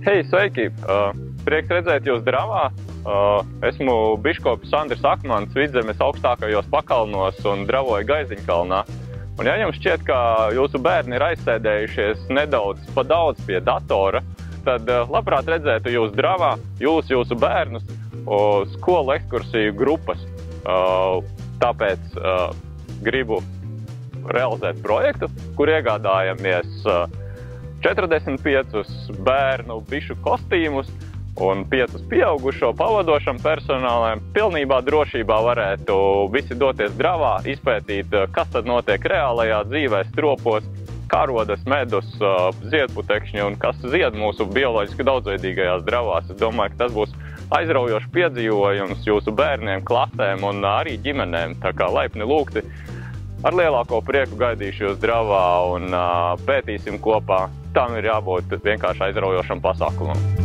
Hei, sveiki! Prieks redzēt jūs Dravā. Esmu biškopis Andris Akmans, Vidzemes augstākajos pakalnos un dravoju Gaiziņkalnā. Un ja jums šķiet, ka jūsu bērni ir aizsēdējušies nedaudz pa daudz pie datora, tad labprāt redzētu jūs Dravā, jūsu bērnus, skolu ekskursiju grupas. Tāpēc gribu realizēt projektu, kur iegādājamies 45 bērnu bišu kostīmus un 5 pieaugušo pavadošam personāliem. Pilnībā drošībā varētu visi doties Dravā, izpētīt, kas tad notiek reālajā dzīvē, stropos, kā rodas medus, ziedputekšņi un kas zied mūsu bioloģiski daudzveidīgajās Dravās. Es domāju, ka tas būs aizraujošs piedzīvojums jūsu bērniem, klasēm un arī ģimenēm. Tā kā laipni lūgti. Ar lielāko prieku gaidīšu jūs Dravā un pētīsim kopā. Tam ir jābūt vienkārši aizraujošam pasākumam.